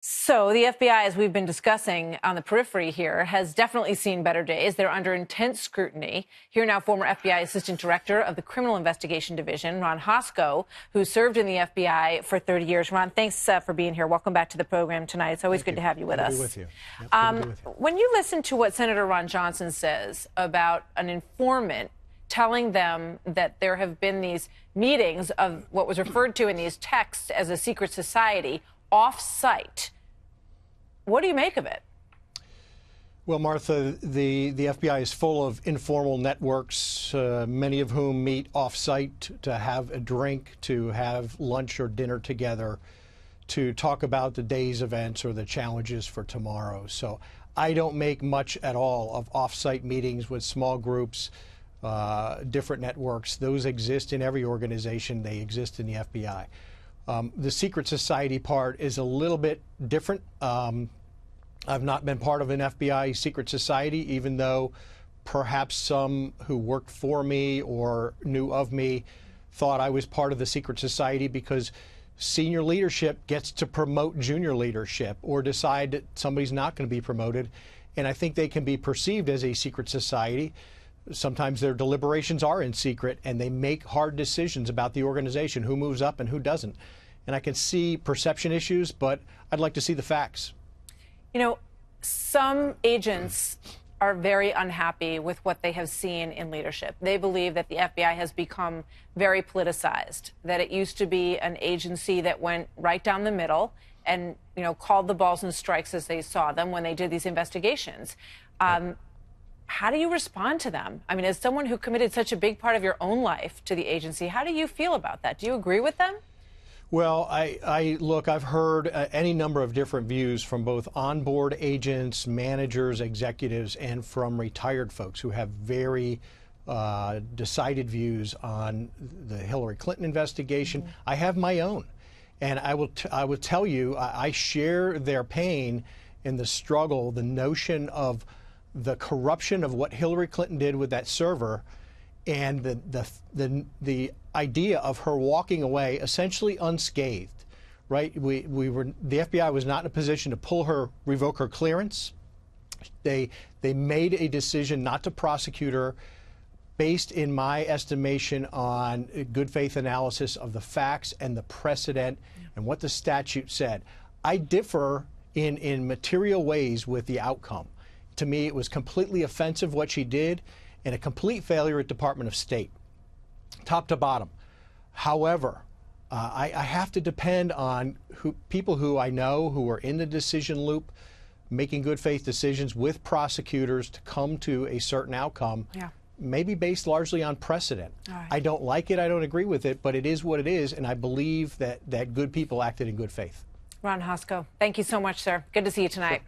So the FBI, as we've been discussing on the periphery here, has definitely seen better days. They're under intense scrutiny. Here now, former FBI Assistant Director of the Criminal Investigation Division, Ron Hosko, who served in the FBI for 30 years. Ron, thanks for being here. Welcome back to the program tonight. It's always good to have you with us. Good to be with you. Yep, good to be with you. When you listen to what Senator Ron Johnson says about an informant telling them that there have been these meetings of what was referred to in these texts as a secret society off-site, what do you make of it? Well, Martha, the FBI is full of informal networks, many of whom meet off-site to have a drink, to have lunch or dinner together, to talk about the day's events or the challenges for tomorrow. So I don't make much at all of off-site meetings with small groups, different networks. Those exist in every organization. They exist in the FBI. The secret society part is a little bit different. I've not been part of an FBI secret society, even though perhaps some who worked for me or knew of me thought I was part of the secret society because senior leadership gets to promote junior leadership or decide that somebody's not going to be promoted. And I think they can be perceived as a secret society. Sometimes their deliberations are in secret and they make hard decisions about the organization, who moves up and who doesn't. And I can see perception issues, but I'd like to see the facts. You know, some agents are very unhappy with what they have seen in leadership. They believe that the FBI has become very politicized, that it used to be an agency that went right down the middle and, you know, called the balls and strikes as they saw them when they did these investigations. How do you respond to them? I mean, as someone who committed such a big part of your own life to the agency, how do you feel about that? Do you agree with them? Well, look, I've heard any number of different views from both onboard agents, managers, executives, and from retired folks who have very decided views on the Hillary Clinton investigation. Mm-hmm. I have my own, and I will tell you, I share their pain in the struggle, the notion of the corruption of what Hillary Clinton did with that server, and the idea of her walking away essentially unscathed, right? The FBI was not in a position to revoke her clearance. They made a decision not to prosecute her based, in my estimation, on good faith analysis of the facts and the precedent and what the statute said. I differ in material ways with the outcome. To me, it was completely offensive what she did, and a complete failure at Department of State, top to bottom. However, I have to depend on people who I know who are in the decision loop, making good faith decisions with prosecutors to come to a certain outcome, maybe based largely on precedent. Right. I don't like it, I don't agree with it, but it is what it is, and I believe that good people acted in good faith. Ron Hosko, thank you so much, sir. Good to see you tonight.